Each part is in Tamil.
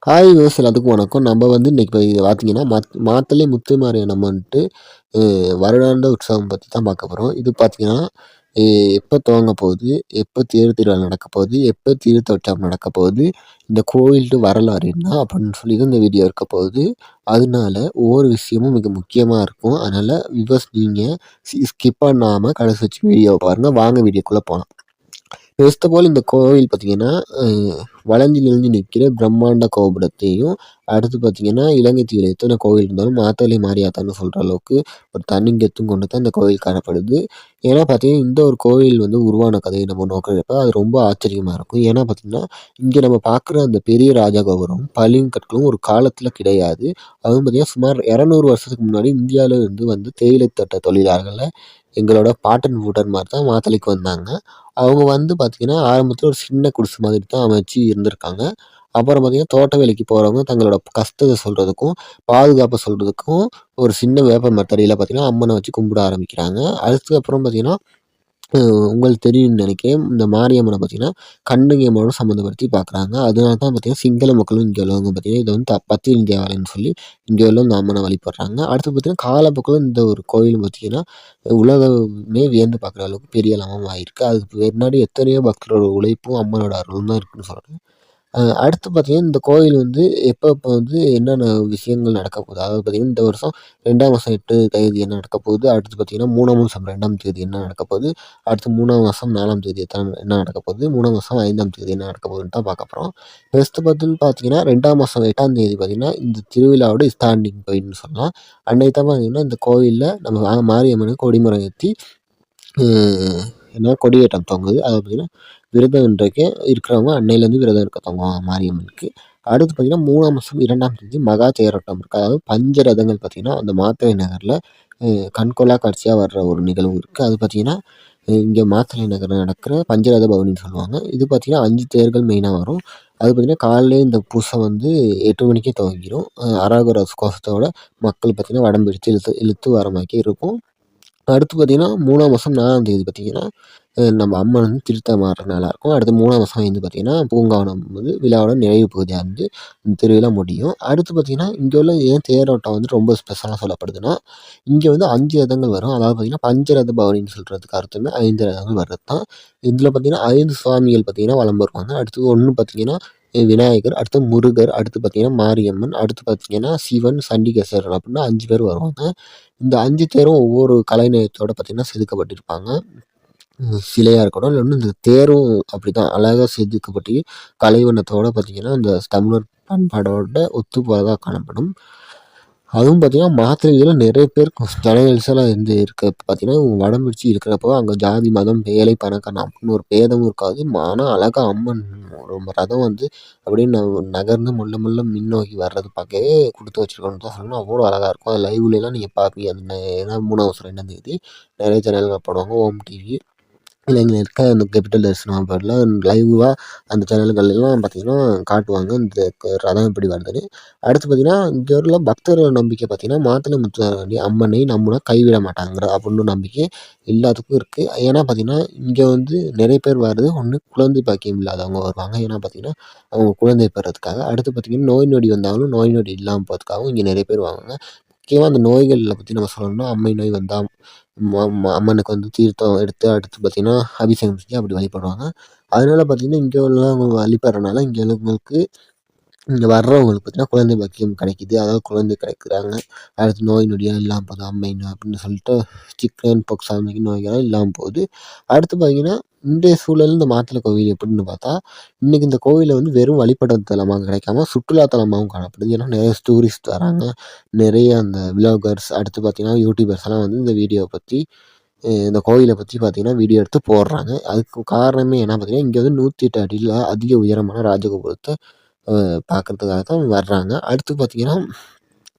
ஹாய் வியூவர்ஸ் எல்லாத்துக்கும் வணக்கம். நம்ம வந்து இன்னைக்கு பார்த்தீங்கன்னா, மாத்தளை முத்துமாரியம்மன்ட்டு அ வருடாந்த உற்சவம் பத்தி தான் பார்க்க போறோம். இது பார்த்தீங்கன்னா, எ எப்ப துவங்க போகுது? எப்ப தேர் திருவிழா நடக்க போகுது? எப்ப தீர்த்தோற்சவம் நடக்க போகுது? இந்த கோவில்ட்டு வரலாறு என்ன? அப்படின்னு சொல்லி தான் இந்த வீடியோ இருக்க போகுது. அதனால ஒவ்வொரு விஷயமும் மிக முக்கியமா இருக்கும். அதனால வியூவர்ஸ் நீங்க ஸ்கிப் பண்ணாம கடைசி வரைக்கும் வீடியோவ பாருங்க. வாங்க வீடியோக்குள்ள போலாம். ஃபர்ஸ்ட் ஆஃப் ஆல் இந்த கோவில் பார்த்தீங்கன்னா, அ வளைஞ்சு நெளிஞ்சு நிக்கிற பிரம்மாண்ட கோபுரத்தையும், அடுத்து பார்த்தீங்கன்னா, இலங்கை தீவுல எத்தன கோவில் இருந்தாலும் மாத்தளை மாரியாத்தான்னு சொல்ற அளவுக்கு ஒரு தனிங்கெத்தும் கொண்டு தான் இந்த கோவில் காணப்படுது. ஏன்னா பார்த்தீங்கன்னா, இந்த ஒரு கோவில் வந்து உருவான கதைய நம்ம நோக்குறப்ப அது ரொம்ப ஆச்சரியமா இருக்கும். ஏன்னா பார்த்தீங்கன்னா, இங்க நம்ம பார்க்குற அந்த பெரிய ராஜகோபுரம், பளிங்கு ஒரு காலத்துல கிடையாது. அதுவும் பார்த்தீங்கன்னா, சுமார் 200 வருஷத்துக்கு முன்னாடி இந்தியால இருந்து வந்து தேயிலை தோட்ட தொழிலாளர்கள எங்களோட பாட்டன், பூட்டன் தான் மாத்தளைக்கு வந்தாங்க. அவங்க வந்து பார்த்தீங்கன்னா, ஆரம்பத்தில ஒரு சின்ன குடிசை மாதிரி தான் அமைச்சு இருந்திருக்காங்க. அப்புறம் பார்த்தீங்கன்னா, தோட்ட வேலைக்கு போறவங்க தங்களோட கஷ்டத்த சொல்றதுக்கும், பாதுகாப்ப சொல்றதுக்கும் ஒரு சின்ன வேப்ப மரத்தடியில பார்த்தீங்கன்னா, அம்மன வச்சு கும்பிட ஆரம்பிக்கிறாங்க. அதுக்கப்புறம் பார்த்தீங்கன்னா, அ உங்களுக்கு தெரியும்னு நெனைக்கிறேன். இந்த மாரியம்மன பார்த்தீங்கன்னா, கண்ணகி அம்மனோட சம்மந்தப்படுத்தி பார்க்குறாங்க. அதனால தான் பார்த்தீங்கன்னா, சிங்கள மக்களும் இங்க உள்ளவங்க பார்த்தீங்கன்னா, இத வந்து பத்தினி தேவாலயம்னு சொல்லி இங்க உள்ள இந்த அம்மன வழிபடுறாங்க. அடுத்து பார்த்தீங்கன்னா, காலப்போக்குல இந்த ஒரு கோயில் பார்த்தீங்கன்னா, உலகமே வியந்து பார்க்குற அளவுக்கு பெரிய அளவா ஆயிருக்கு. அதுக்கு பின்னாடி எத்தனையோ பக்தரோட உழைப்பும், அம்மனோட அருளும் தான் இருக்குன்னு சொல்றேன். அடுத்து பார்த்தீங்கன்னா, இந்த கோயில் வந்து எப்ப வந்து என்னென்ன விஷயங்கள் நடக்க போகுது? அதாவது பார்த்தீங்கன்னா, இந்த வருஷம் 2ஆம் மாசம் 8 தேதி என்ன நடக்க போகுது? அடுத்து பார்த்தீங்கன்னா, 3ஆம் மாசம் 2ஆம் தேதி என்ன நடக்க போகுது? அடுத்து 3ஆம் மாசம் 4ஆம் தேதி என்ன நடக்க போகுது? 3ஆம் மாசம் 5ஆம் தேதி என்ன நடக்க போகுதுன்னு தான் பார்க்க போறோம். ஃபர்ஸ்ட்டு பார்த்தீங்கன்னா, 2ஆம் மாசம் 8ஆம் தேதி பார்த்தீங்கன்னா, இந்த திருவிழாவோட ஸ்டார்டிங் பாயிண்ட்ன்னு சொல்லலாம். அன்னைக்கு தான் பார்த்தீங்கன்னா, இந்த கோயில்ல நம்ம மாரியம்மனுக்கு கொடிமரம் ஏத்தி அ என்ன கொடியேற்றம் தொங்குது. அதாவது பார்த்தீங்கன்னா, விரதம் இன்றைக்கு இருக்கிறவங்க அன்னையிலேருந்து விரதம் இருக்க தொடங்குவாங்க மாரியம்மனுக்கு. அடுத்து பார்த்தீங்கன்னா, 3ஆம் மாசம் 2ஆம் தேதி மகா தேரோட்டம் இருக்கு. அதாவது பஞ்ச ரதங்கள் பார்த்தீங்கன்னா, அந்த மாத்தறை நகர்ல கண்கொள்ளா காட்சியா வர்ற ஒரு நிகழ்வு இருக்கு. அது பார்த்தீங்கன்னா, இங்க மாத்தறை நகர்ல நடக்கிற பஞ்சரத பவனின்னு சொல்லுவாங்க. இது பார்த்தீங்கன்னா, 5 தேர்கள் மெயினா வரும். அது பார்த்தீங்கன்னா, காலையிலேயே இந்த பூசை வந்து 8 மணிக்கே துவங்கிரும். அரோகரா கோஷத்தோட மக்கள் பார்த்தீங்கன்னா, வடம் பிடித்து இழுத்து இழுத்து வர மாரிக்கே இருக்கும். அடுத்து பார்த்தீங்கன்னா, 3ஆம் மாசம் 4ஆம் தேதி பார்த்தீங்கன்னா, நம்ம அம்மன் வந்து திருத்தமாடுற நாளா இருக்கும். அடுத்து 3ஆம் மாசம் வந்து பார்த்தீங்கன்னா, பூங்காவனம் வந்து விழாவோட நிறைவு பகுதியா வந்து இந்த திருவிழா முடியும். அடுத்து பார்த்தீங்கன்னா, இங்க உள்ள ஏன் தேரோட்டம் வந்து ரொம்ப ஸ்பெஷலா சொல்லப்படுதுன்னா, இங்க வந்து 5 ரதங்கள் வரும். அதாவது பார்த்தீங்கன்னா, பஞ்சரத பவனின்னு சொல்றதுக்கு அர்த்தமே 5 ரதங்கள் வர்றது தான். இதில பார்த்தீங்கன்னா, 5 சுவாமிகள் பார்த்தீங்கன்னா வலம் வருவாங்க. அடுத்து 1 பார்த்தீங்கன்னா, விநாயகர், அடுத்து முருகர், அடுத்து பார்த்தீங்கன்னா மாரியம்மன், அடுத்து பார்த்தீங்கன்னா சிவன், சண்டிகேஸ்வரர் அப்டின்னு 5 பேர் வருவாங்க. இந்த 5 தேரும் ஒவ்வொரு கலைநயத்தோட பார்த்தீங்கன்னா செதுக்கப்பட்டிருப்பாங்க. சிலையா இருக்கட்டும், இல்ல இந்த தேரும் அப்படிதான் அழகா செதுக்கப்பட்டு கலைவண்ணத்தோட பார்த்தீங்கன்னா, இந்த தமிழர் பண்பாடோட ஒத்து போறதா காணப்படும். அதுவும் பார்த்தீங்கன்னா, மாத்திரைகள்ல நெறைய பேர் ஜன நெரிசலா இருந்து இருக்க பார்த்தீங்கன்னா, வடம் பிடிச்சு இருக்கிறப்போ அங்க ஜாதி, மதம், ஏழை, பணக்காரன் அப்படின்னு ஒரு பேதமும் இருக்காது. ஆனா அழகா அம்மன் ஒரு ரதம் வந்து அப்படியே நகர்ந்து மெல்ல மெல்ல முன்னோக்கி வர்றது பார்க்கவே குடுத்து வச்சிருக்கோன்னு தான் சொல்லணும். அவ்வளோ அழகா இருக்கும். அது லைவ்லலாம் நீங்க பார்ப்பீங்க. அது ஏன்னா 3ஆம் மாசம் 2ஆம் தேதி நெறைய சேனல்ல போடுவாங்க. ஓம் டிவி. இல்ல இங்க இருக்க அந்த கேபிட்டல் தரிசனம் பேர்ல லைவா அந்த சேனல்கள்லாம் பார்த்தீங்கன்னா காட்டுவாங்க. இந்த ரதம் எப்படி வருதுன்னு. அடுத்து பார்த்தீங்கன்னா, இங்க உள்ள பக்தர்கள் நம்பிக்கை பார்த்தீங்கன்னா, மாத்தளை முத்துராணி அம்மனை நம்புனா கைவிட மாட்டாங்க அப்படின்னு நம்பிக்கை எல்லாத்துக்கும் இருக்கு. ஏன்னா பார்த்தீங்கன்னா, இங்க வந்து நெறைய பேர் வர்றது ஒண்ணு குழந்தை பாக்கியம் இல்லாதவங்க வருவாங்க. ஏன்னா பார்த்தீங்கன்னா, அவங்க குழந்தை பெறதுக்காக. அடுத்து பார்த்தீங்கன்னா, நோய் நொடி வந்தாலும் நோய் நொடி இல்லாம போறதுக்காகவும் இங்க நெறைய பேர் வருவாங்க. முக்கியமா அந்த நோய்கள பத்தி நம்ம சொல்லணும்னா, அம்மை நோய் வந்தா அம்மனுக்கு வந்து தீர்த்தம் எடுத்து அடுத்து பார்த்தீங்கன்னா, அபிஷேகம் செஞ்சு அப்படி வழிபடுவாங்க. அதனால பார்த்தீங்கன்னா, இங்க உள்ளவங்க வழிபடுறனால இங்க உள்ளவங்களுக்கு இங்க வர்றவங்களுக்கு பார்த்தீங்கன்னா, குழந்தை பாக்கியம் கிடைக்குது. அதாவது குழந்தை கிடைக்கிறாங்க. அடுத்து நோய் நொடியா இல்லாம போகுது. அம்மை நோய் அப்படின்னு சொல்லிட்டு சிக்கன் பாக்ஸ் அந்த மாரி நோய்கள்லாம் இல்லாம போகுது. அடுத்து பார்த்தீங்கன்னா, இன்றைய சூழல்ல இந்த மாத்தளை கோவில் எப்படின்னு பார்த்தா, இன்னைக்கு இந்த கோவில வந்து வெறும் வழிபடுற தலமா கிடைக்காம, சுற்றுலா தலமாவும் காணப்படுது. ஏன்னா நெறைய டூரிஸ்ட் வராங்க. நிறைய அந்த விலாகர்ஸ் அடுத்து பார்த்தீங்கன்னா, யூடியூபர்ஸ்லாம் வந்து இந்த வீடியோவ பத்தி இந்த கோயில பத்தி பார்த்தீங்கன்னா, வீடியோ எடுத்து போடுறாங்க. அதுக்கு காரணமே என்ன பார்த்தீங்கன்னா, இங்க வந்து 108 அடியில அதிக உயரமான ராஜகோபுரத்த பார்க்கறதுக்காக தான் வர்றாங்க. அடுத்து பார்த்தீங்கன்னா,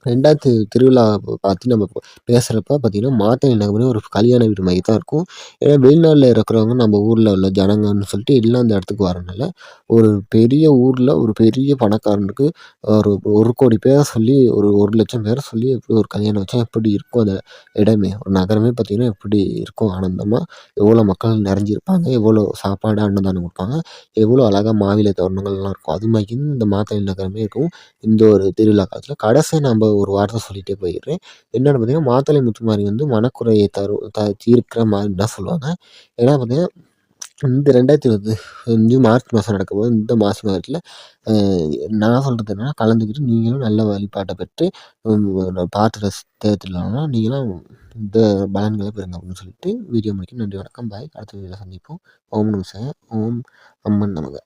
2வது திருவிழா பத்தி நம்ம பேசுறப்ப பார்த்தீங்கன்னா, மாத்தளை நகரமே ஒரு கல்யாண வீடு மாரி தான் இருக்கும். ஏன்னா வெளிநாட்ல இருக்கிறவங்க நம்ம ஊர்ல உள்ள ஜனங்கன்னு சொல்லிட்டு எல்லாம் அந்த இடத்துக்கு வரனால, ஒரு பெரிய ஊர்ல ஒரு பெரிய பணக்காரனுக்கு ஒரு 1,00,00,000 பேர சொல்லி ஒரு 1,00,000 பேர சொல்லி எப்படி ஒரு கல்யாணம் வச்சா எப்படி இருக்கும் அந்த இடமே, ஒரு நகரமே பார்த்தீங்கன்னா எப்படி இருக்கும் ஆனந்தமா, எவ்வளோ மக்கள் நிறைஞ்சிருப்பாங்க, எவ்வளோ சாப்பாடு, அன்னதானம் குடுப்பாங்க, எவ்வளோ அழகா மாவிலை தோரணங்கள்லாம் இருக்கும். அது மாரி இந்த மாத்தளை நகரமே இருக்கும். இந்த ஒரு திருவிழா காலத்தில. கடைசியா நம்ப ஒரு வார்த்தை சொல்லிட்டே போயிடுறேன். என்னன்னு பார்த்தீங்கன்னா, மாத்தளை முத்துமாரி வந்து மனக்குறையை தீர்க்கிற மாரின்னு தான் சொல்லுவாங்க. ஏன்னா பார்த்தீங்கன்னா, இந்த 2025 மார்ச் மாசம் நடக்கும்போது, இந்த மாசி மகத்துல அ நான் சொல்றது என்னன்னா, கலந்துக்கிட்டு நீங்களும் நல்ல வழிபாட்ட பெற்று பார்த்து ரசித்த திருவிழானா, நீங்களும் இந்த பலன்கள பெறுங்க அப்படின்னு சொல்லிட்டு வீடியோ முடிக்கிறேன். நன்றி, வணக்கம். பாய். அடுத்த வீடியோல சந்திப்போம். ஓம் நம சிவாய. ஓம் அம்மன் நமக.